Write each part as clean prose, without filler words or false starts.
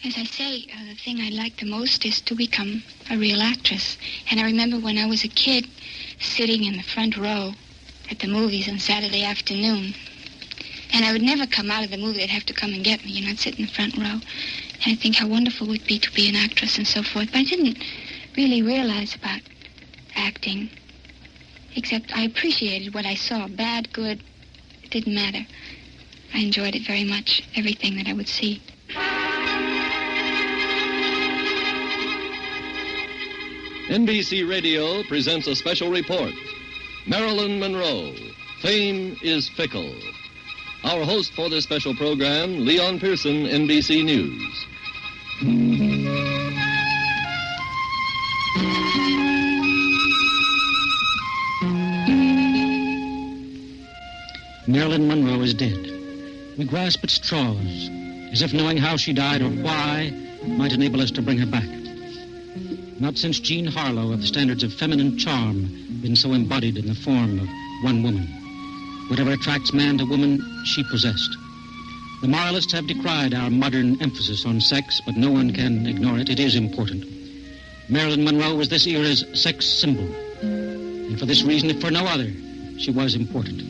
As I say, the thing I like the most is to become a real actress. And I remember when I was a kid, sitting in the front row at the movies on Saturday afternoon. And I would never come out of the movie. They'd have to come and get me, and I'd sit in the front row. And I think how wonderful it would be to be an actress and so forth. But I didn't really realize about acting, except I appreciated what I saw. Bad, good, it didn't matter. I enjoyed it very much, everything that I would see. NBC Radio presents a special report. Marilyn Monroe, Fame is Fickle. Our host for this special program, Leon Pearson, NBC News. Marilyn Monroe is dead. We grasp at straws, as if knowing how she died or why might enable us to bring her back. Not since Jean Harlow have the standards of feminine charm been so embodied in the form of one woman. Whatever attracts man to woman, she possessed. The moralists have decried our modern emphasis on sex, but no one can ignore it. It is important. Marilyn Monroe was this era's sex symbol. And for this reason, if for no other, she was important.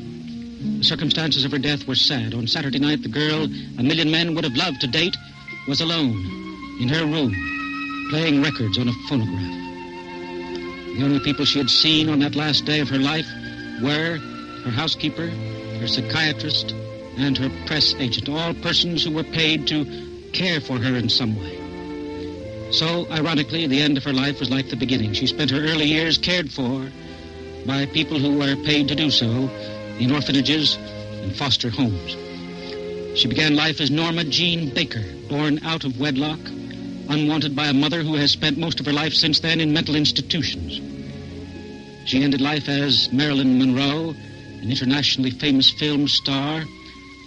The circumstances of her death were sad. On Saturday night, the girl a million men would have loved to date was alone in her room, playing records on a phonograph. The only people she had seen on that last day of her life were her housekeeper, her psychiatrist, and her press agent, all persons who were paid to care for her in some way. So, ironically, the end of her life was like the beginning. She spent her early years cared for by people who were paid to do so in orphanages and foster homes. She began life as Norma Jean Baker, born out of wedlock, unwanted by a mother who has spent most of her life since then in mental institutions. She ended life as Marilyn Monroe, an internationally famous film star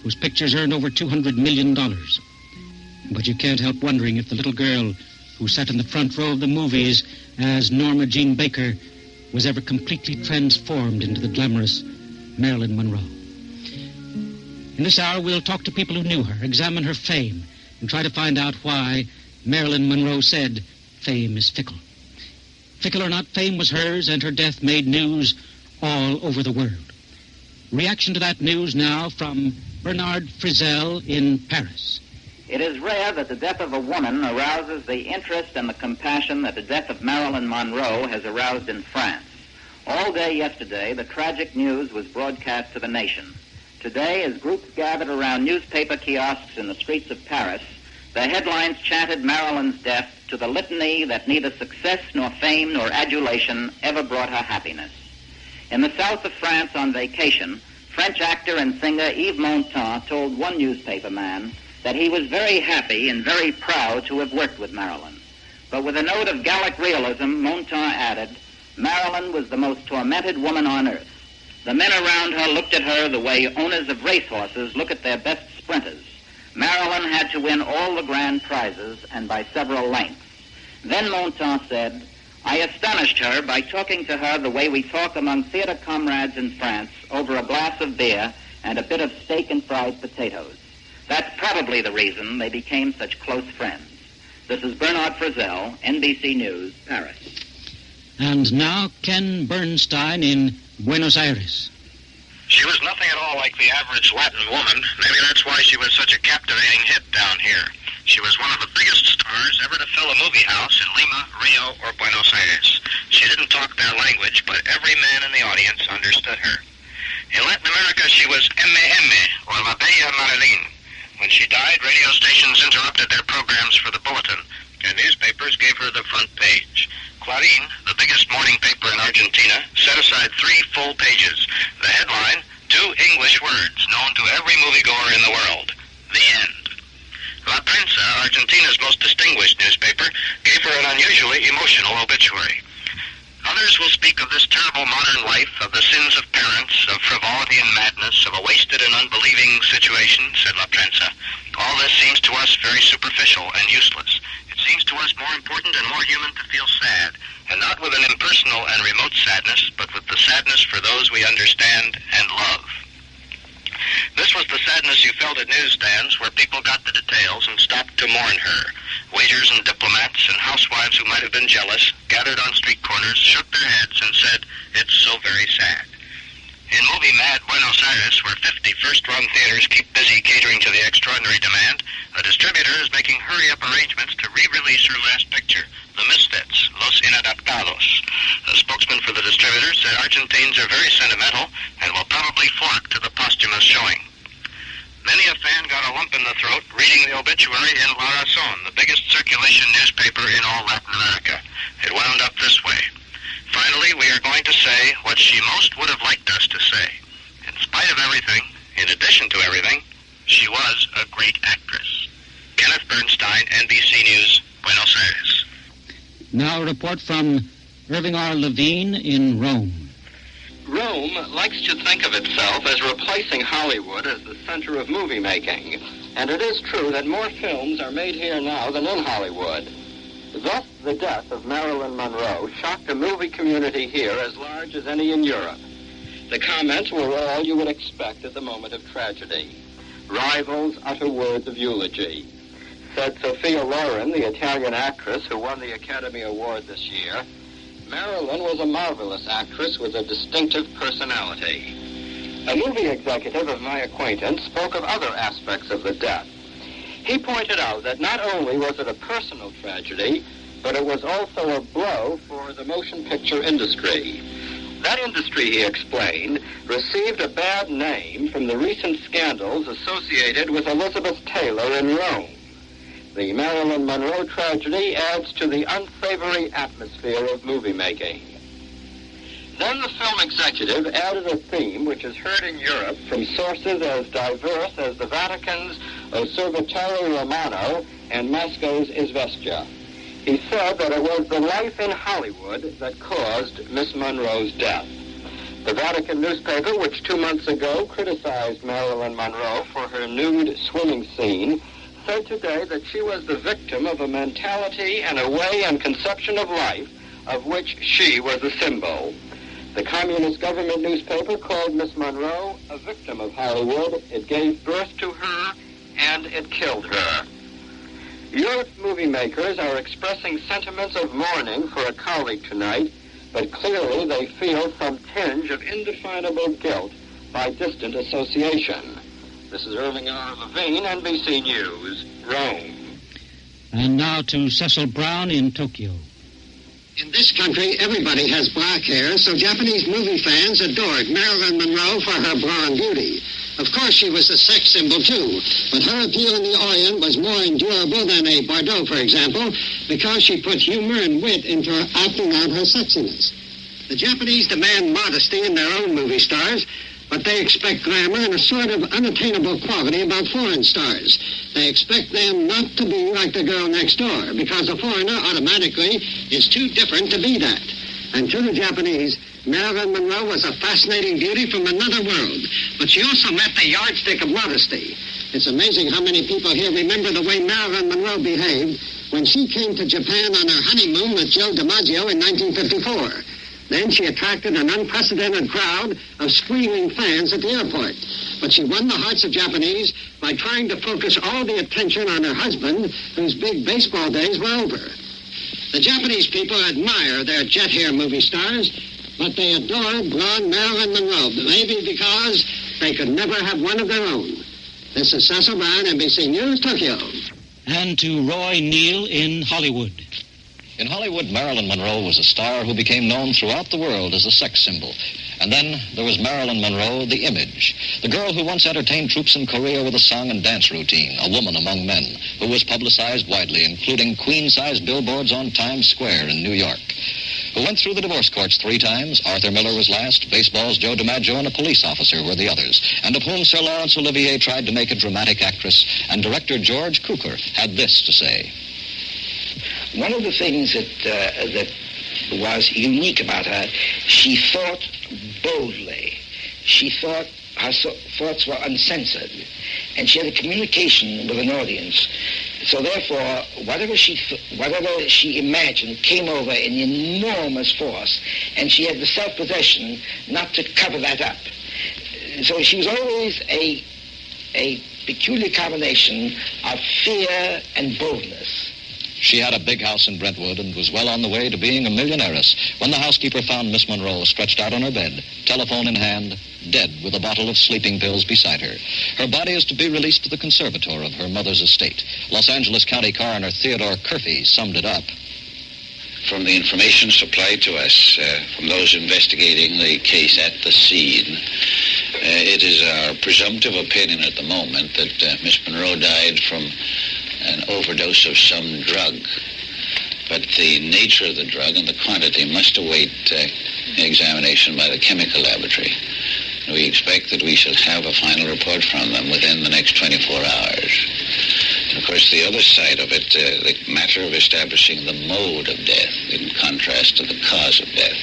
whose pictures earned over $200 million. But you can't help wondering if the little girl who sat in the front row of the movies as Norma Jean Baker was ever completely transformed into the glamorous Marilyn Monroe. In this hour, we'll talk to people who knew her, examine her fame, and try to find out why Marilyn Monroe said, "Fame is fickle." Fickle or not, fame was hers, and her death made news all over the world. Reaction to that news now from Bernard Frizel in Paris. It is rare that the death of a woman arouses the interest and the compassion that the death of Marilyn Monroe has aroused in France. All day yesterday, the tragic news was broadcast to the nation. Today, as groups gathered around newspaper kiosks in the streets of Paris, the headlines chanted Marilyn's death to the litany that neither success nor fame nor adulation ever brought her happiness. In the south of France on vacation, French actor and singer Yves Montand told one newspaper man that he was very happy and very proud to have worked with Marilyn. But with a note of Gallic realism, Montand added, Marilyn was the most tormented woman on earth. The men around her looked at her the way owners of racehorses look at their best sprinters. Marilyn had to win all the grand prizes, and by several lengths. Then Montand said, I astonished her by talking to her the way we talk among theater comrades in France over a glass of beer and a bit of steak and fried potatoes. That's probably the reason they became such close friends. This is Bernard Frizel, NBC News, Paris. And now Ken Bernstein in Buenos Aires. She was nothing at all like the average Latin woman. Maybe that's why she was such a captivating hit down here. She was one of the biggest stars ever to fill a movie house in Lima, Rio, or Buenos Aires. She didn't talk their language, but every man in the audience understood her. In Latin America, she was M.M.V.A, or La Bella Marilyn. When she died, radio stations interrupted their programs for the bulletin, and newspapers gave her the front page. Clarín, the biggest morning paper in Argentina, set aside 3 full pages. The headline, 2 English words known to every moviegoer in the world. The end. La Prensa, Argentina's most distinguished newspaper, gave her an unusually emotional obituary. Others will speak of this terrible modern life, of the sins of parents, of frivolity and madness, of a wasted and unbelieving situation, said La Prensa. All this seems to us very superficial and useless. It seems to us more important and more human to feel sad, and not with an impersonal and remote sadness, but with the sadness for those we understand and love. This was the sadness you felt at newsstands where people got the details and stopped to mourn her. Waiters and diplomats and housewives who might have been jealous gathered on street corners, shook their heads, and said, "It's so very sad." In movie-mad Buenos Aires, where 50 first-run theaters keep busy catering to the extraordinary demand, a distributor is making hurry-up arrangements to re-release her last picture, The Misfits, Los Inadaptados. A spokesman for the distributor said Argentines are very sentimental and will probably flock to the posthumous showing. Many a fan got a lump in the throat reading the obituary in La Razón, the biggest circulation newspaper in all Latin America. It wound up this way. Finally, we are going to say what she most would have liked us to say. In spite of everything, in addition to everything, she was a great actress. Kenneth Bernstein, NBC News, Buenos Aires. Now a report from Irving R. Levine in Rome. Rome likes to think of itself as replacing Hollywood as the center of movie making. And it is true that more films are made here now than in Hollywood. Thus, the death of Marilyn Monroe shocked a movie community here as large as any in Europe. The comments were all you would expect at the moment of tragedy. Rivals utter words of eulogy. Said Sophia Loren, the Italian actress who won the Academy Award this year, Marilyn was a marvelous actress with a distinctive personality. A movie executive of my acquaintance spoke of other aspects of the death. He pointed out that not only was it a personal tragedy, but it was also a blow for the motion picture industry. That industry, he explained, received a bad name from the recent scandals associated with Elizabeth Taylor in Rome. The Marilyn Monroe tragedy adds to the unsavory atmosphere of movie making. Then the film executive added a theme which is heard in Europe from sources as diverse as the Vatican's Osservatorio Romano and Moscow's Izvestia. He said that it was the life in Hollywood that caused Miss Monroe's death. The Vatican newspaper, which 2 months ago criticized Marilyn Monroe for her nude swimming scene, said today that she was the victim of a mentality and a way and conception of life of which she was a symbol. The communist government newspaper called Miss Monroe a victim of Hollywood. It gave birth to her, and it killed her. Europe's movie makers are expressing sentiments of mourning for a colleague tonight, but clearly they feel some tinge of indefinable guilt by distant association. This is Irving R. Levine, NBC News, Rome. And now to Cecil Brown in Tokyo. In this country, everybody has black hair, so Japanese movie fans adored Marilyn Monroe for her blonde beauty. Of course, she was a sex symbol, too, but her appeal in the Orient was more endurable than a Bardot, for example, because she put humor and wit into acting out her sexiness. The Japanese demand modesty in their own movie stars, but they expect glamour and a sort of unattainable quality about foreign stars. They expect them not to be like the girl next door, because a foreigner automatically is too different to be that. And to the Japanese, Marilyn Monroe was a fascinating beauty from another world, but she also met the yardstick of modesty. It's amazing how many people here remember the way Marilyn Monroe behaved when she came to Japan on her honeymoon with Joe DiMaggio in 1954. Then she attracted an unprecedented crowd of screaming fans at the airport. But she won the hearts of Japanese by trying to focus all the attention on her husband, whose big baseball days were over. The Japanese people admire their jet hair movie stars, but they adore blonde Marilyn Monroe, maybe because they could never have one of their own. This is Cecil Brown, NBC News, Tokyo. And to Roy Neal in Hollywood. In Hollywood, Marilyn Monroe was a star who became known throughout the world as a sex symbol. And then there was Marilyn Monroe, the image, the girl who once entertained troops in Korea with a song and dance routine, a woman among men, who was publicized widely, including queen-size billboards on Times Square in New York, who went through the divorce courts 3 times. Arthur Miller was last, baseball's Joe DiMaggio, and a police officer were the others, and of whom Sir Laurence Olivier tried to make a dramatic actress, and director George Cukor had this to say. One of the things that was unique about her, she thought boldly. She thought her thoughts were uncensored, and she had a communication with an audience. So therefore, whatever she imagined came over in enormous force, and she had the self-possession not to cover that up. So she was always a peculiar combination of fear and boldness. She had a big house in Brentwood and was well on the way to being a millionairess when the housekeeper found Miss Monroe stretched out on her bed, telephone in hand, dead with a bottle of sleeping pills beside her. Her body is to be released to the conservator of her mother's estate. Los Angeles County Coroner Theodore Curfey summed it up. From the information supplied to us from those investigating the case at the scene, it is our presumptive opinion at the moment that Miss Monroe died from an overdose of some drug. But the nature of the drug and the quantity must await examination by the chemical laboratory. We expect that we shall have a final report from them within the next 24 hours. And of course, the other side of it, the matter of establishing the mode of death, in contrast to the cause of death,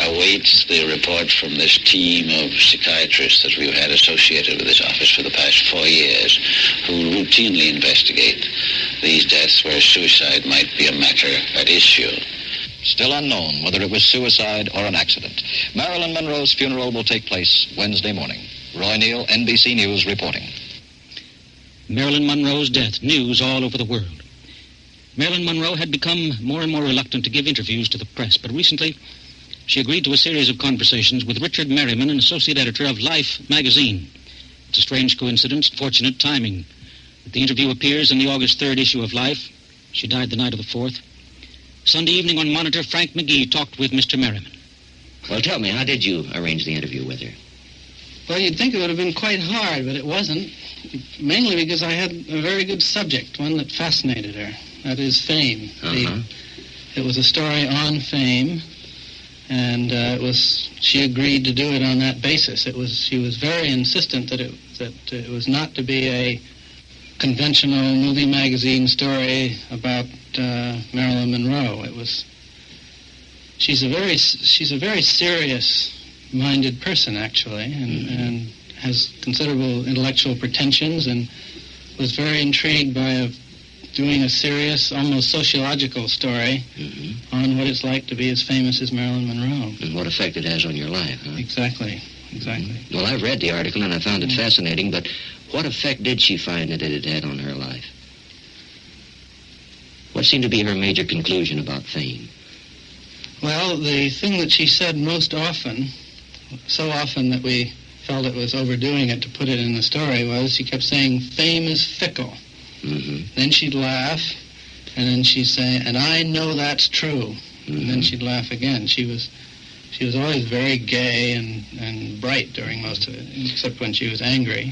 awaits the report from this team of psychiatrists that we've had associated with this office for the past 4 years, who routinely investigate these deaths where suicide might be a matter at issue. Still unknown whether it was suicide or an accident. Marilyn Monroe's funeral will take place Wednesday morning. Roy Neal, NBC News, reporting. Marilyn Monroe's death, news all over the world. Marilyn Monroe had become more and more reluctant to give interviews to the press, but recently she agreed to a series of conversations with Richard Merriman, an associate editor of Life magazine. It's a strange coincidence, fortunate timing. The interview appears in the August 3rd issue of Life. She died the night of the 4th. Sunday evening on Monitor, Frank McGee talked with Mr. Merriman. Well, tell me, how did you arrange the interview with her? Well, you'd think it would have been quite hard, but it wasn't. Mainly because I had a very good subject, one that fascinated her. That is fame. It was a story on fame, and she agreed to do it on that basis. She was very insistent that it was not to be a conventional movie magazine story about Marilyn Monroe. She's a very serious-minded person, actually, and has considerable intellectual pretensions, and was very intrigued by doing a serious, almost sociological story on what it's like to be as famous as Marilyn Monroe. And what effect it has on your life, huh? Exactly. Well, I've read the article and I found it fascinating, but what effect did she find that it had on her life? What seemed to be her major conclusion about fame? Well, the thing that she said most often, so often that we felt it was overdoing it to put it in the story, was she kept saying, fame is fickle. Then she'd laugh, and then she'd say, and I know that's true. And then she'd laugh again. She was always very gay and bright during most of it, except when she was angry.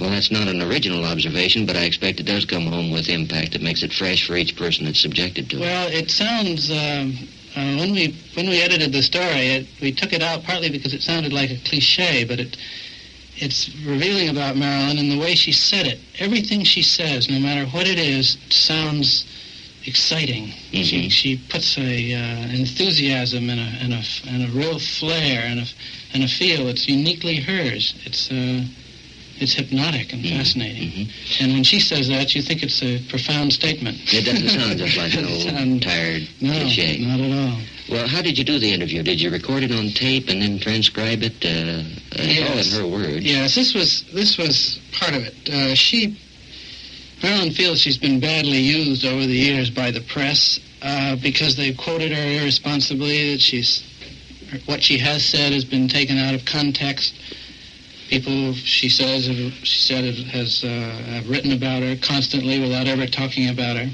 Well, that's not an original observation, but I expect it does come home with impact. It makes it fresh for each person that's subjected to it. Well, it sounds... when we edited the story, we took it out partly because it sounded like a cliche, but it's revealing about Marilyn and the way she said it. Everything she says, no matter what it is, sounds exciting. She puts a enthusiasm and a real flair and a feel that's uniquely hers. It's hypnotic and fascinating. And when she says that, you think it's a profound statement. It doesn't sound just like an old, tired cliche. No, not at all. Well, how did you do the interview? Did you record it on tape and then transcribe it? All in her words. Yes, this was part of it. Marilyn feels she's been badly used over the years by the press because they've quoted her irresponsibly, that what she has said has been taken out of context. People, she said, have written about her constantly without ever talking about her.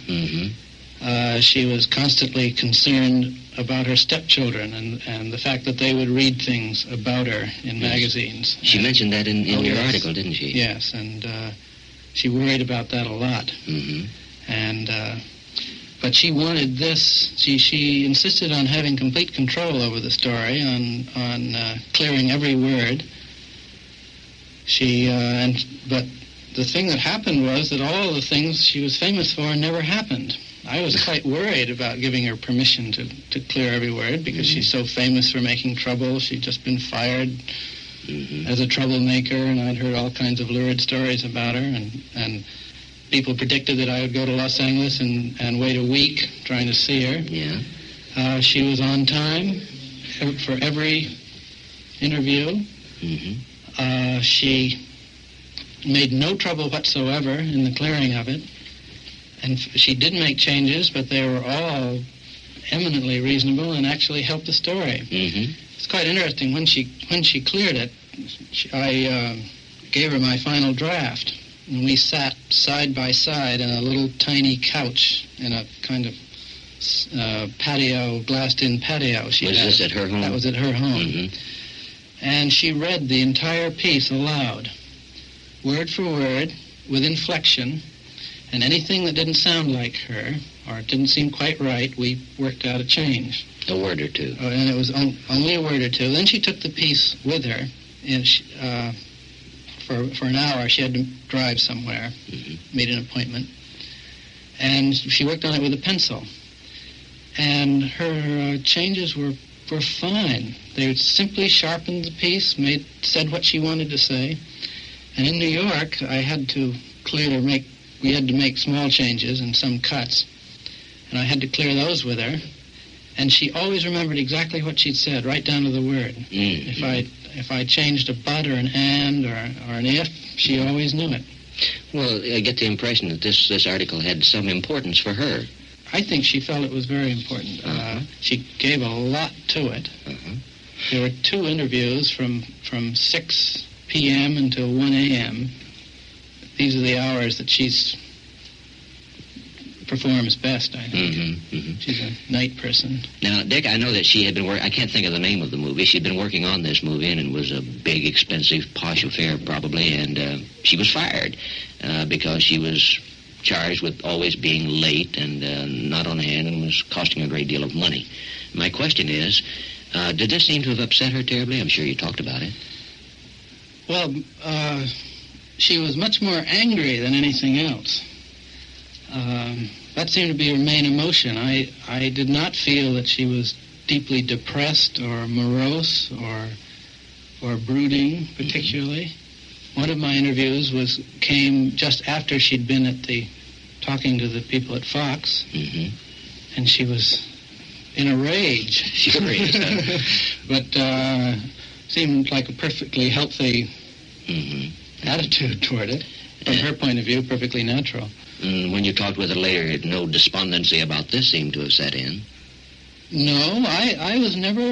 She was constantly concerned about her stepchildren and the fact that they would read things about her in magazines. She mentioned that in your article, didn't she? Yes, and she worried about that a lot. But she wanted this. She insisted on having complete control over the story, on clearing every word. But the thing that happened was that all of the things she was famous for never happened. I was quite worried about giving her permission to clear every word because she's so famous for making trouble. She'd just been fired as a troublemaker, and I'd heard all kinds of lurid stories about her, and people predicted that I would go to Los Angeles and wait a week trying to see her. Yeah. She was on time for every interview. She made no trouble whatsoever in the clearing of it. And she did make changes, but they were all eminently reasonable and actually helped the story. Mm-hmm. It's quite interesting. When she cleared it, I gave her my final draft, and we sat side by side in a little tiny couch in a kind of patio, glassed-in patio. Was this at her home? That was at her home. Mm-hmm. And she read the entire piece aloud, word for word, with inflection, and anything that didn't sound like her or didn't seem quite right, we worked out a change. A word or two. And it was only a word or two. Then she took the piece with her, and for an hour she had to drive somewhere, made an appointment, and she worked on it with a pencil. And her changes were fine. They simply sharpened the piece, said what she wanted to say. And in New York, we had to make small changes and some cuts. And I had to clear those with her. And she always remembered exactly what she'd said, right down to the word. Mm-hmm. If I changed a but or an and or an if, she always knew it. Well, I get the impression that this article had some importance for her. I think she felt it was very important. She gave a lot to it. There were 2 interviews from 6 p.m. until 1 a.m. These are the hours that she's performs best, I think. Mm-hmm. She's a night person. Now, Dick, I know that she had been I can't think of the name of the movie. She'd been working on this movie, and it was a big, expensive, posh affair, probably, and she was fired because she was charged with always being late and not on hand and was costing a great deal of money. My question is, did this seem to have upset her terribly? I'm sure you talked about it. Well, she was much more angry than anything else. That seemed to be her main emotion. I did not feel that she was deeply depressed or morose or brooding, particularly. One of my interviews came just after she'd been talking to the people at Fox, and she was in a rage. Furious, huh? But seemed like a perfectly healthy attitude toward it. From her point of view, perfectly natural. When you talked with her later, no despondency about this seemed to have set in. No, I was never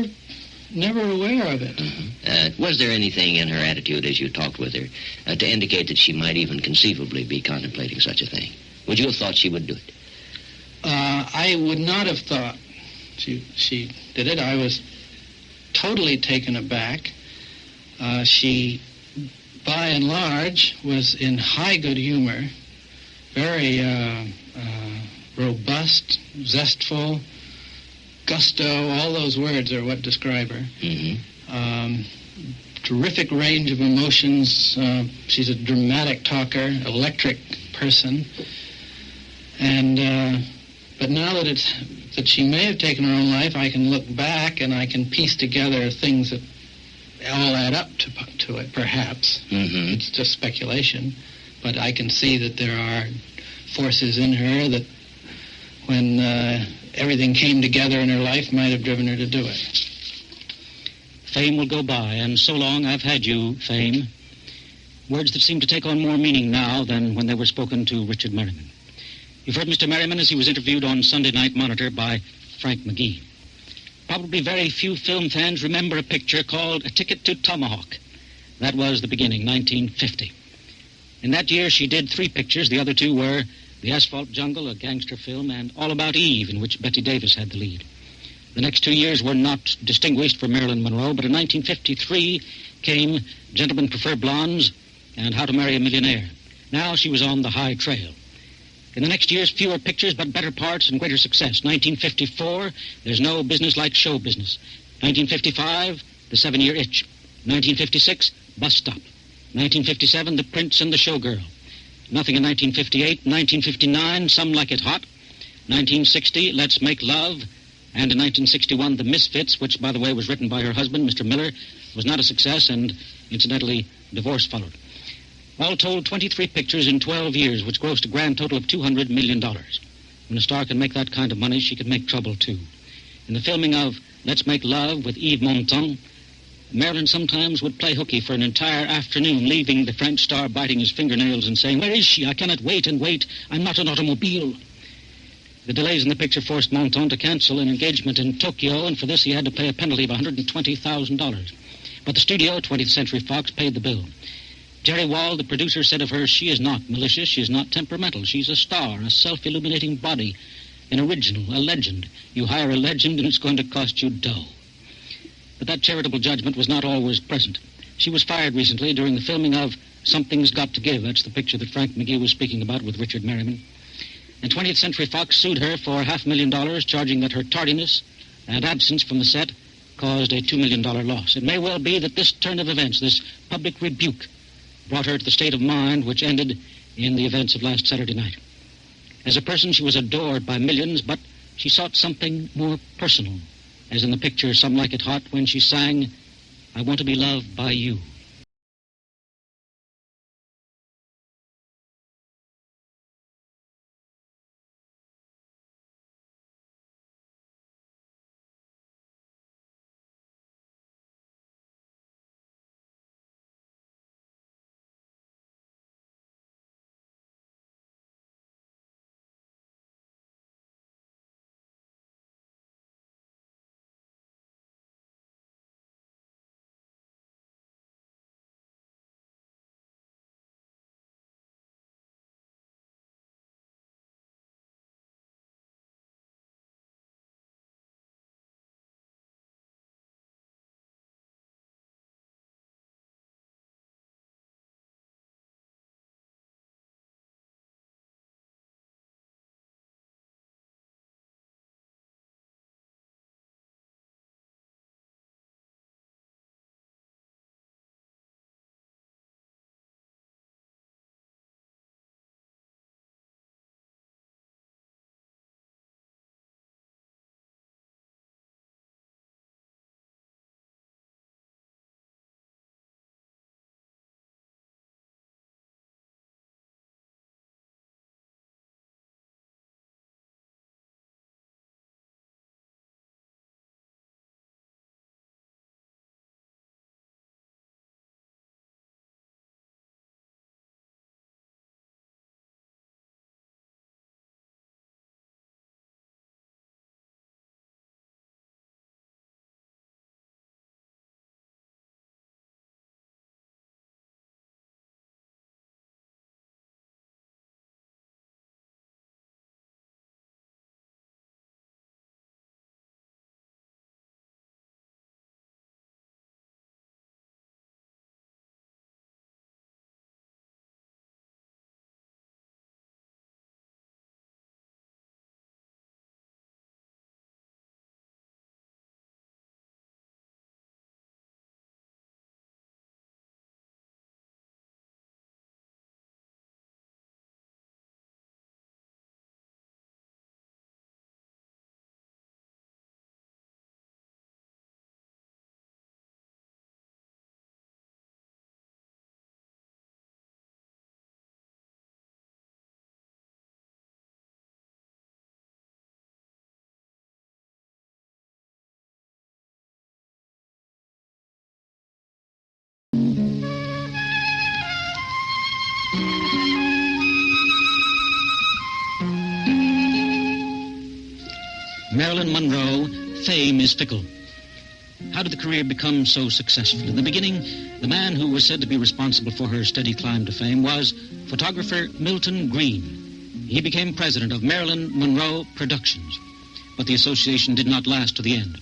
aware of it. Was there anything in her attitude as you talked with her to indicate that she might even conceivably be contemplating such a thing? Would you have thought she would do it? I would not have thought she did it. I was totally taken aback. She, by and large, was in high good humor, very robust, zestful, gusto, all those words are what describe her. Terrific range of emotions. She's a dramatic talker, electric person. And but now that she may have taken her own life, I can look back and I can piece together things that all add up to it, perhaps. It's just speculation. But I can see that there are forces in her that when everything came together in her life might have driven her to do it. Fame will go by, and so long I've had you, Fame. Words that seem to take on more meaning now than when they were spoken to Richard Merriman. You've heard Mr. Merriman as he was interviewed on Sunday Night Monitor by Frank McGee. Probably very few film fans remember a picture called A Ticket to Tomahawk. That was the beginning, 1950. In that year, she did 3 pictures. The other 2 were The Asphalt Jungle, a gangster film, and All About Eve, in which Bette Davis had the lead. The next 2 years were not distinguished for Marilyn Monroe, but in 1953 came Gentlemen Prefer Blondes and How to Marry a Millionaire. Now she was on the high trail. In the next years, fewer pictures, but better parts and greater success. 1954, There's No Business Like Show Business. 1955, The 7-Year Itch. 1956, Bus Stop. 1957, The Prince and the Showgirl. Nothing in 1958. 1959, Some Like It Hot. 1960, Let's Make Love. And in 1961, The Misfits, which, by the way, was written by her husband, Mr. Miller, was not a success, and incidentally, divorce followed. All told, 23 pictures in 12 years, which grossed a grand total of $200 million. When a star can make that kind of money, she could make trouble, too. In the filming of Let's Make Love with Yves Montand, Marilyn sometimes would play hooky for an entire afternoon, leaving the French star biting his fingernails and saying, "Where is she? I cannot wait and wait. I'm not an automobile." The delays in the picture forced Monton to cancel an engagement in Tokyo, and for this he had to pay a penalty of $120,000. But the studio, 20th Century Fox, paid the bill. Jerry Wald, the producer, said of her, "She is not malicious, she is not temperamental. She's a star, a self-illuminating body, an original, a legend. You hire a legend and it's going to cost you dough." But that charitable judgment was not always present. She was fired recently during the filming of Something's Got to Give. That's the picture that Frank McGee was speaking about with Richard Merriman. And 20th Century Fox sued her for $500,000, charging that her tardiness and absence from the set caused a $2 million loss. It may well be that this turn of events, this public rebuke, brought her to the state of mind which ended in the events of last Saturday night. As a person, she was adored by millions, but she sought something more personal, as in the picture Some Like It Hot, when she sang, "I Want to Be Loved by You." Marilyn Monroe, fame is fickle. How did the career become so successful? In the beginning, the man who was said to be responsible for her steady climb to fame was photographer Milton Green. He became president of Marilyn Monroe Productions, but the association did not last to the end.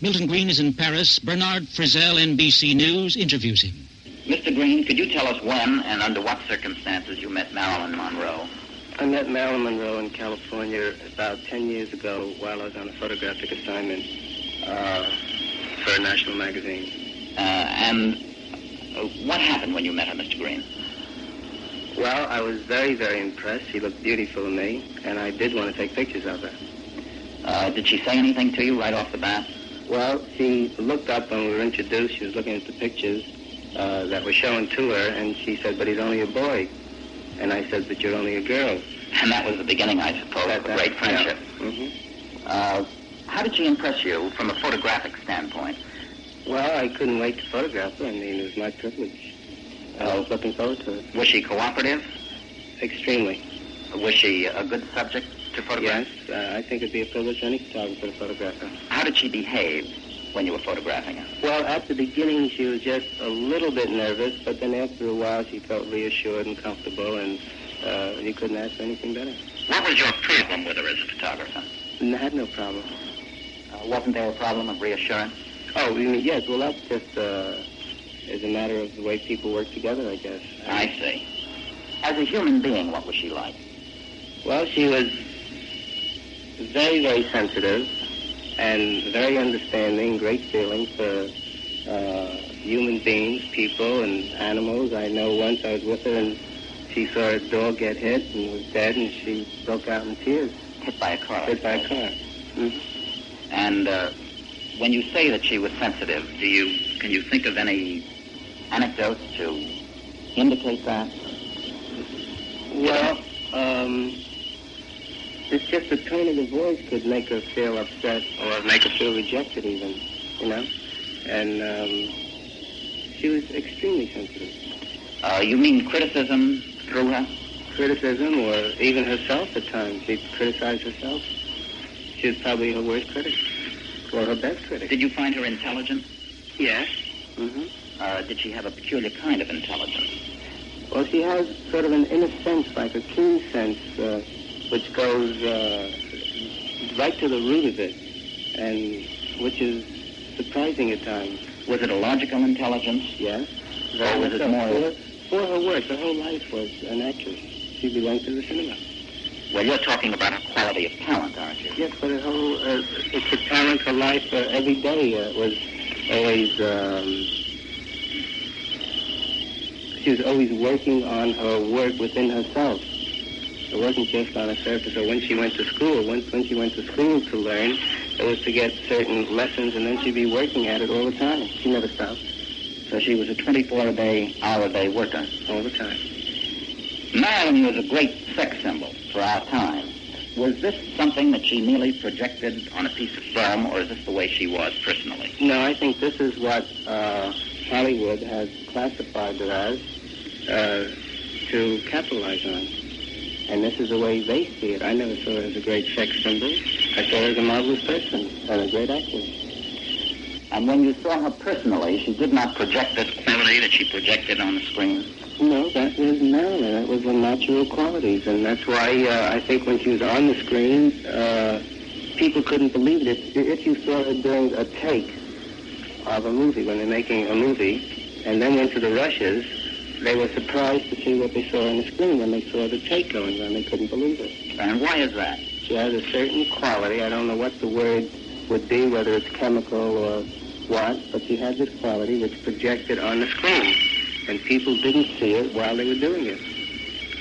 Milton Green is in Paris. Bernard Frizzell, NBC News, interviews him. Mr. Green, could you tell us when and under what circumstances you met Marilyn Monroe? I met Marilyn Monroe in California about 10 years ago while I was on a photographic assignment for a national magazine. And what happened when you met her, Mr. Green? Well, I was very, very impressed. She looked beautiful to me, and I did want to take pictures of her. Did she say anything to you right off the bat? Well, she looked up when we were introduced. She was looking at the pictures that were shown to her, and she said, "But he's only a boy." And I said, "But you're only a girl." And that was the beginning, I suppose, of a great friendship. Yeah. Mm-hmm. How did she impress you from a photographic standpoint? Well, I couldn't wait to photograph her. I mean, it was my privilege. I was looking forward to it. Was she cooperative? Extremely. Was she a good subject to photograph? Yes, I think it'd be a privilege for any photographer to photograph her. How did she behave when you were photographing her? Well, at the beginning, she was just a little bit nervous, but then after a while, she felt reassured and comfortable, and you couldn't ask for anything better. What was your problem with her as a photographer? I had no problem. Wasn't there a problem of reassurance? Oh, you mean, yes. Well, that's just is a matter of the way people work together, I guess. I see. As a human being, what was she like? Well, she was very, very sensitive and very understanding, great feeling for human beings, people, and animals. I know once I was with her and she saw a dog get hit and was dead, and she broke out in tears. Hit by a car? Hit by a car. Mm-hmm. And when you say that she was sensitive, can you think of any anecdotes to indicate that? Well, it's just the tone of the voice could make her feel upset or make her feel rejected even, you know? And she was extremely sensitive. You mean criticism through her? Criticism, or even herself at times. She'd criticize herself. She was probably her worst critic, or her best critic. Did you find her intelligent? Yes. Mm-hmm. Did she have a peculiar kind of intelligence? Well, she has sort of an inner sense, like a keen sense, which goes right to the root of it, and which is surprising at times. Was it a logical intelligence? Yes. Or was it more... For her work, her whole life was an actress. She belonged to the cinema. Well, you're talking about her quality of talent, aren't you? Yes, but it's a talent for life every day. Was always... she was always working on her work within herself. It wasn't just on a surface. Or when she went to school, when she went to school to learn, it was to get certain lessons, and then she'd be working at it all the time. She never stopped. So she was a 24-hour-a-day worker. All the time. Marilyn was a great sex symbol for our time. Was this something that she merely projected on a piece of film, or is this the way she was personally? No, I think this is what Hollywood has classified it as to capitalize on. And this is the way they see it. I never saw her as a great sex symbol. I saw her as a marvelous person and a great actress. And when you saw her personally, she did not project this quality that she projected on the screen? No, that was Marilyn. That was her natural qualities. And that's why I think when she was on the screen, people couldn't believe it. If you saw her doing a take of a movie, when they're making a movie, and then went to the rushes, they were surprised to see what they saw on the screen when they saw the take going on. They couldn't believe it. And why is that? She has a certain quality. I don't know what the word would be, whether it's chemical or what, but she had this quality which projected on the screen, and people didn't see it while they were doing it.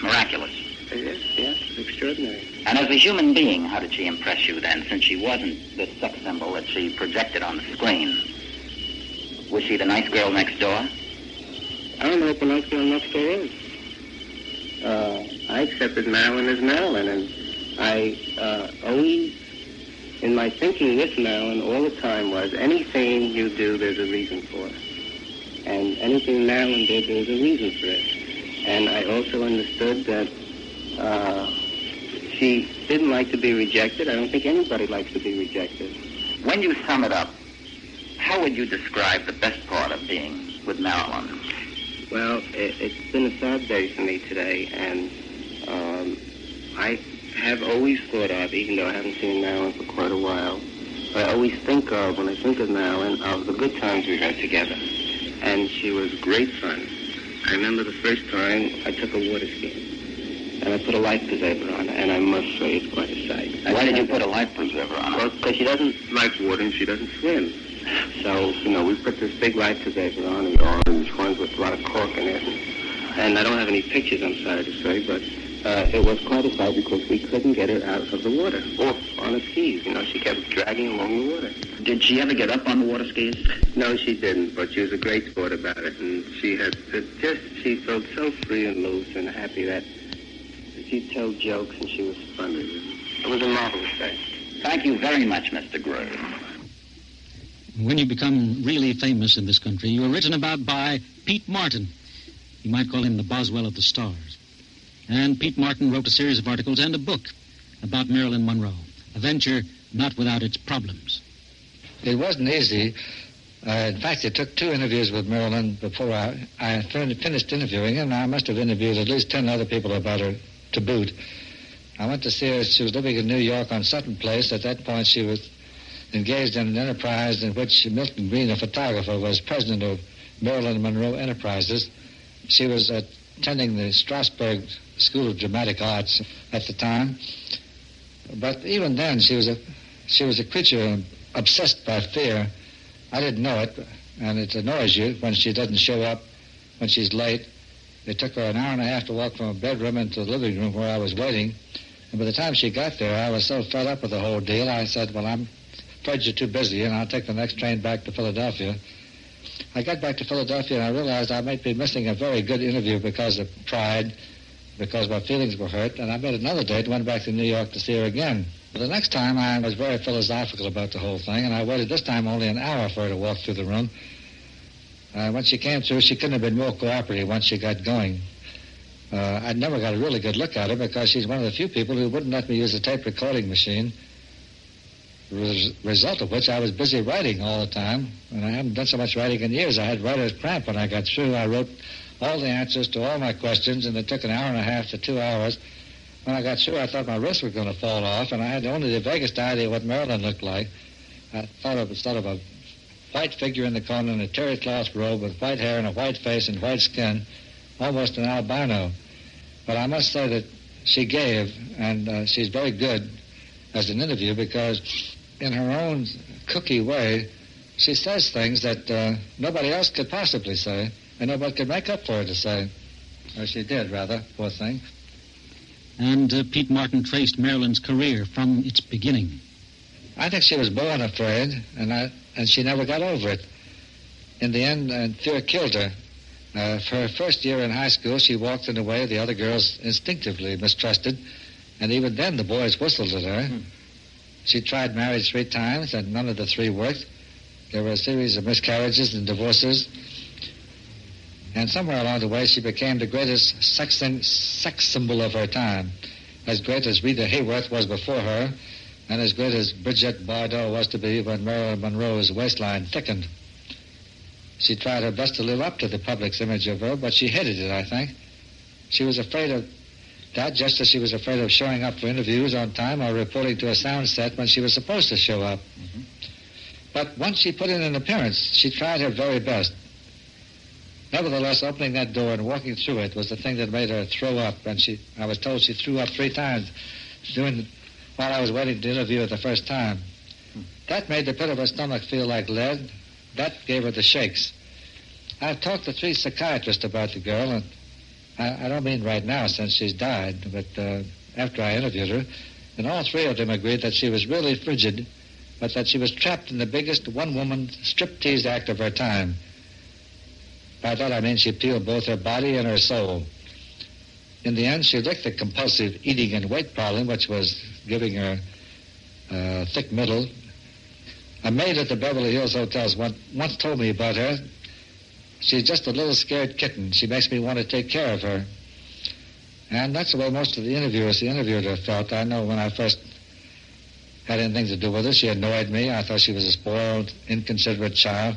Miraculous. It is, yes, extraordinary. And as a human being, how did she impress you then, since she wasn't this sex symbol that she projected on the screen? Was she the nice girl next door? I don't know what the nice girl next door is. I accepted Marilyn as Marilyn, and I always, in my thinking with Marilyn all the time, was anything you do, there's a reason for it. And anything Marilyn did, there's a reason for it. And I also understood that she didn't like to be rejected. I don't think anybody likes to be rejected. When you sum it up, how would you describe the best part of being with Marilyn? Well, it's been a sad day for me today, and I have always thought of, even though I haven't seen Marilyn for quite a while, I always think of, when I think of Marilyn, of the good times we had together. And she was great fun. I remember the first time I took a water skiing, and I put a life preserver on her, and I must say it's quite a sight. Why did you put a life preserver on her? Well, because she doesn't like water and she doesn't swim. So, we put this big life preserver on, the orange ones with a lot of cork in it. And I don't have any pictures, I'm sorry to say, but it was quite a sight because we couldn't get her out of the water, off on the skis. She kept dragging along the water. Did she ever get up on the water skis? No, she didn't, but she was a great sport about it. And she felt so free and loose and happy that she'd tell jokes and she was funny. It was a marvelous day. Thank you very much, Mr. Grove. When you become really famous in this country, you are written about by Pete Martin. You might call him the Boswell of the stars. And Pete Martin wrote a series of articles and a book about Marilyn Monroe, a venture not without its problems. It wasn't easy. In fact, it took 2 interviews with Marilyn before I finished interviewing her, and I must have interviewed at least 10 other people about her to boot. I went to see her. She was living in New York on Sutton Place. At that point, she was engaged in an enterprise in which Milton Green, a photographer, was president of Marilyn Monroe Enterprises. She was attending the Strasbourg School of Dramatic Arts at the time. But even then, she was a creature obsessed by fear. I didn't know it, and it annoys you when she doesn't show up, when she's late. It took her an hour and a half to walk from her bedroom into the living room where I was waiting. And by the time she got there, I was so fed up with the whole deal, I said, well, I'm afraid you're too busy, and I'll take the next train back to Philadelphia. I got back to Philadelphia, and I realized I might be missing a very good interview because of pride, because my feelings were hurt, and I made another date and went back to New York to see her again. But the next time, I was very philosophical about the whole thing, and I waited this time only an hour for her to walk through the room. When she came through, she couldn't have been more cooperative once she got going. I never got a really good look at her because she's one of the few people who wouldn't let me use a tape recording machine, result of which I was busy writing all the time, and I haven't done so much writing in years. I had writer's cramp when I got through. I wrote all the answers to all my questions, and it took an hour and a half to 2 hours. When I got through, I thought my wrists were going to fall off, and I had only the vaguest idea what Marilyn looked like. I thought of sort of a white figure in the corner in a terry cloth robe with white hair and a white face and white skin, almost an albino. But I must say that she gave, and she's very good as an interview because in her own cookie way, she says things that nobody else could possibly say, and nobody could make up for her to say. Or she did, rather, poor thing. And Pete Martin traced Marilyn's career from its beginning. I think she was born afraid, and she never got over it. In the end, fear killed her. For her first year in high school, she walked in a way the other girls instinctively mistrusted, and even then the boys whistled at her. She tried marriage 3 times, and none of the 3 worked. There were a series of miscarriages and divorces. And somewhere along the way, she became the greatest sex symbol of her time, as great as Rita Hayworth was before her, and as great as Brigitte Bardot was to be when Marilyn Monroe's waistline thickened. She tried her best to live up to the public's image of her, but she hated it, I think. She was afraid of that, just as she was afraid of showing up for interviews on time or reporting to a sound set when she was supposed to show up. Mm-hmm. But once she put in an appearance, she tried her very best. Nevertheless, opening that door and walking through it was the thing that made her throw up, and I was told she threw up 3 times while I was waiting to interview her the first time. That made the pit of her stomach feel like lead. That gave her the shakes. I've talked to 3 psychiatrists about the girl, and I don't mean right now since she's died, but after I interviewed her, and all 3 of them agreed that she was really frigid, but that she was trapped in the biggest one-woman striptease act of her time. By that I mean she peeled both her body and her soul. In the end, she licked the compulsive eating and weight problem, which was giving her a thick middle. A maid at the Beverly Hills hotels once told me about her. She's just a little scared kitten. She makes me want to take care of her. And that's the way most of the interviewers who interviewed her felt. I know when I first had anything to do with her, she annoyed me. I thought she was a spoiled, inconsiderate child,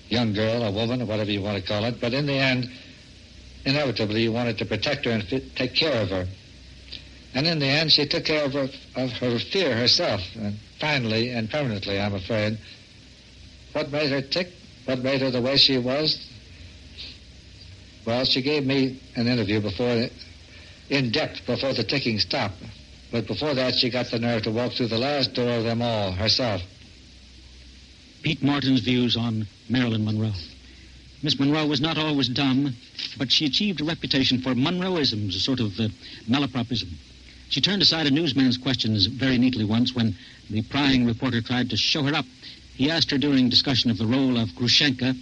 young girl, a woman, or whatever you want to call it. But in the end, inevitably, you wanted to protect her and take care of her. And in the end, she took care of her fear herself. And finally and permanently, I'm afraid. What made her tick? What made her the way she was? Well, she gave me an interview in depth before the ticking stopped. But before that, she got the nerve to walk through the last door of them all herself. Pete Martin's views on Marilyn Monroe. Miss Monroe was not always dumb, but she achieved a reputation for Monroeisms, a sort of malapropism. She turned aside a newsman's questions very neatly once when the prying reporter tried to show her up. He asked her during discussion of the role of Grushenka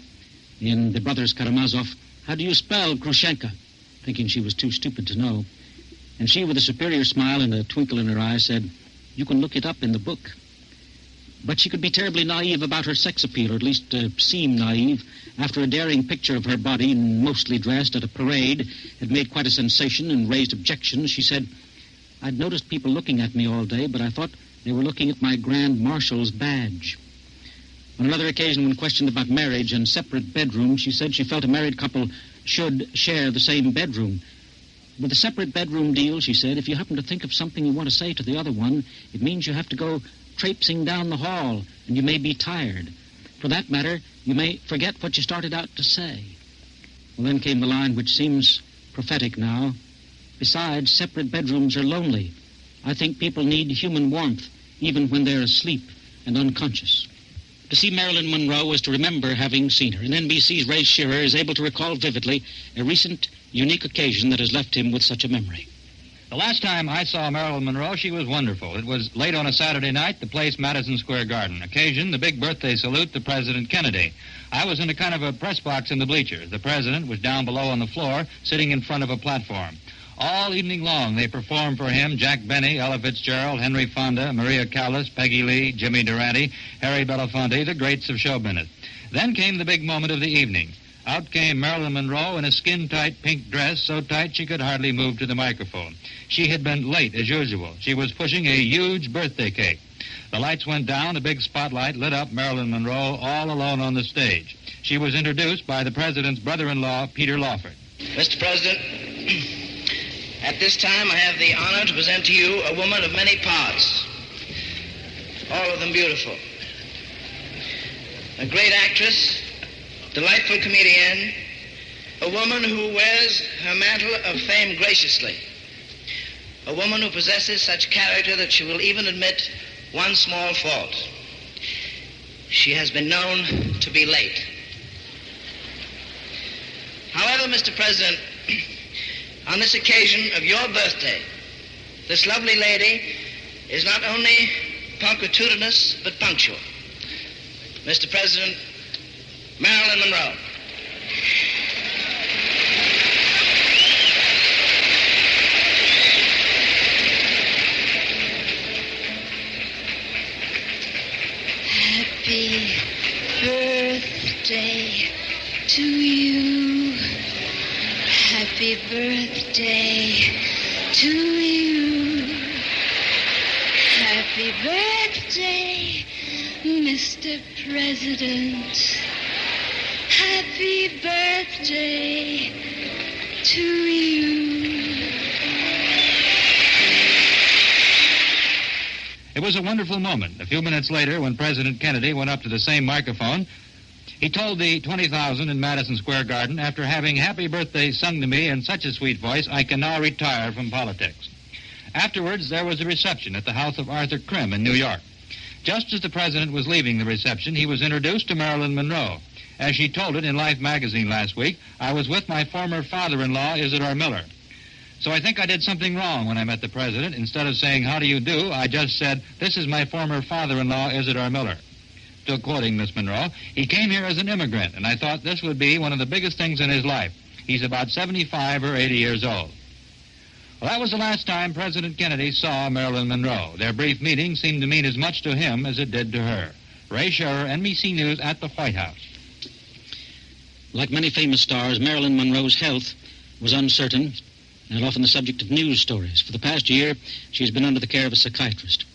in The Brothers Karamazov, "How do you spell Grushenka?" thinking she was too stupid to know. And she, with a superior smile and a twinkle in her eye, said, "You can look it up in the book." But she could be terribly naive about her sex appeal, or at least seem naive. After a daring picture of her body, mostly dressed, at a parade, had made quite a sensation and raised objections, she said, "I'd noticed people looking at me all day, but I thought they were looking at my Grand Marshal's badge." On another occasion, when questioned about marriage and separate bedrooms, she said she felt a married couple should share the same bedroom. With a separate bedroom deal, she said, if you happen to think of something you want to say to the other one, it means you have to go traipsing down the hall, and you may be tired. For that matter, you may forget what you started out to say. Well, then came the line which seems prophetic now. Besides, separate bedrooms are lonely. I think people need human warmth, even when they're asleep and unconscious. To see Marilyn Monroe was to remember having seen her, and NBC's Ray Shearer is able to recall vividly a recent, unique occasion that has left him with such a memory. The last time I saw Marilyn Monroe, she was wonderful. It was late on a Saturday night, the place Madison Square Garden. Occasion, the big birthday salute to President Kennedy. I was in a kind of a press box in the bleachers. The president was down below on the floor, sitting in front of a platform. All evening long, they performed for him Jack Benny, Ella Fitzgerald, Henry Fonda, Maria Callas, Peggy Lee, Jimmy Durante, Harry Belafonte, the greats of show business. Then came the big moment of the evening. Out came Marilyn Monroe in a skin-tight pink dress, so tight she could hardly move to the microphone. She had been late, as usual. She was pushing a huge birthday cake. The lights went down, the big spotlight lit up Marilyn Monroe all alone on the stage. She was introduced by the president's brother-in-law, Peter Lawford. Mr. President, at this time I have the honor to present to you a woman of many parts, all of them beautiful. A great actress, delightful comedian, a woman who wears her mantle of fame graciously, a woman who possesses such character that she will even admit one small fault. She has been known to be late. However, Mr. President, on this occasion of your birthday, this lovely lady is not only punctilious, but punctual. Mr. President, Marilyn Monroe. Happy birthday to you. Happy birthday to you. Happy birthday, Mr. President. Happy birthday to you. It was a wonderful moment. A few minutes later, when President Kennedy went up to the same microphone, he told the 20,000 in Madison Square Garden, after having Happy Birthday sung to me in such a sweet voice, I can now retire from politics. Afterwards, there was a reception at the house of Arthur Krim in New York. Just as the president was leaving the reception, he was introduced to Marilyn Monroe. As she told it in Life magazine last week, I was with my former father-in-law, Isidore Miller. So I think I did something wrong when I met the president. Instead of saying, how do you do, I just said, this is my former father-in-law, Isidore Miller. Still quoting Miss Monroe, he came here as an immigrant, and I thought this would be one of the biggest things in his life. He's about 75 or 80 years old. Well, that was the last time President Kennedy saw Marilyn Monroe. Their brief meeting seemed to mean as much to him as it did to her. Ray Shearer, NBC News at the White House. Like many famous stars, Marilyn Monroe's health was uncertain and often the subject of news stories. For the past year, she has been under the care of a psychiatrist.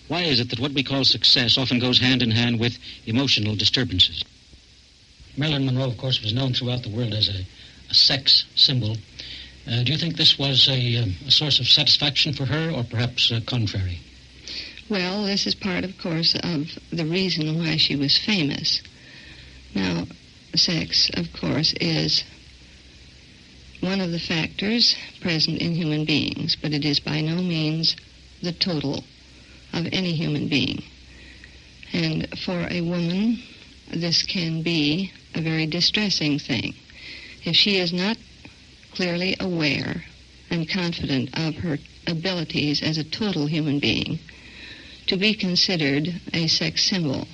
Why is it that what we call success often goes hand in hand with emotional disturbances? Marilyn Monroe, of course, was known throughout the world as a sex symbol. Do you think this was a source of satisfaction for her, or perhaps contrary? Well, this is part, of course, of the reason why she was famous. Now, sex, of course, is one of the factors present in human beings, but it is by no means the total of any human being. And for a woman, this can be a very distressing thing. If she is not clearly aware and confident of her abilities as a total human being, to be considered a sex symbol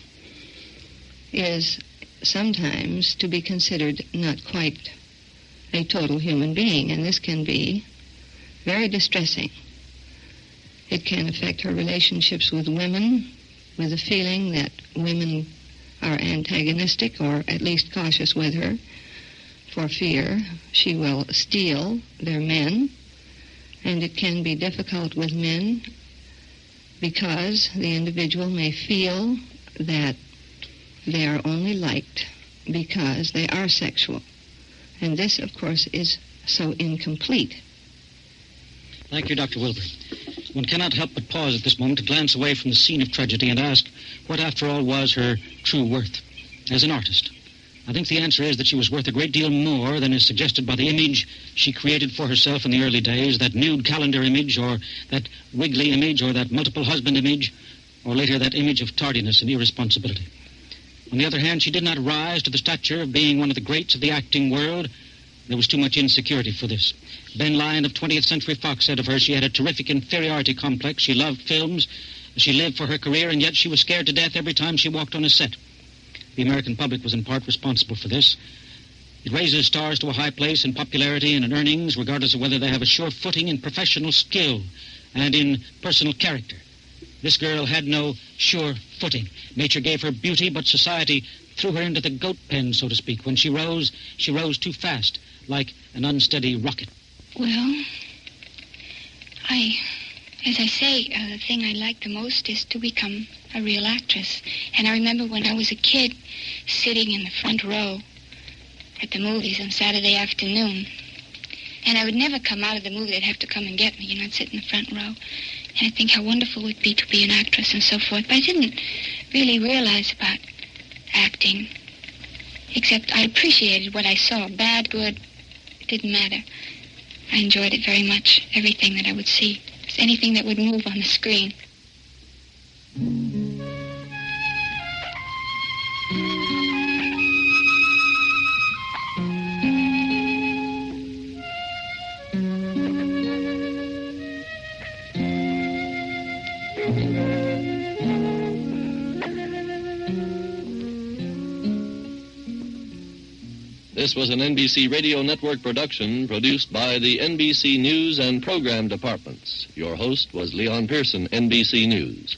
is sometimes to be considered not quite a total human being, and this can be very distressing. It can affect her relationships with women, with the feeling that women are antagonistic or at least cautious with her for fear she will steal their men. And it can be difficult with men because the individual may feel that they are only liked because they are sexual. And this, of course, is so incomplete. Thank you, Dr. Wilbur. One cannot help but pause at this moment to glance away from the scene of tragedy and ask what, after all, was her true worth as an artist. I think the answer is that she was worth a great deal more than is suggested by the image she created for herself in the early days, that nude calendar image, or that wiggly image, or that multiple husband image, or later that image of tardiness and irresponsibility. On the other hand, she did not rise to the stature of being one of the greats of the acting world. There was too much insecurity for this. Ben Lyon of 20th Century Fox said of her she had a terrific inferiority complex. She loved films. She lived for her career, and yet she was scared to death every time she walked on a set. The American public was in part responsible for this. It raises stars to a high place in popularity and in earnings, regardless of whether they have a sure footing in professional skill and in personal character. This girl had no sure footing. Nature gave her beauty, but society threw her into the goat pen, so to speak. When she rose too fast, like an unsteady rocket. Well, as I say, the thing I like the most is to become a real actress. And I remember when I was a kid, sitting in the front row at the movies on Saturday afternoon. And I would never come out of the movie. They'd have to come and get me, I'd sit in the front row. And I'd think how wonderful it would be to be an actress and so forth. But I didn't really realize about acting, except I appreciated what I saw. Bad, good, it didn't matter. I enjoyed it very much, everything that I would see. Just anything that would move on the screen. This was an NBC Radio Network production produced by the NBC News and Program Departments. Your host was Leon Pearson, NBC News.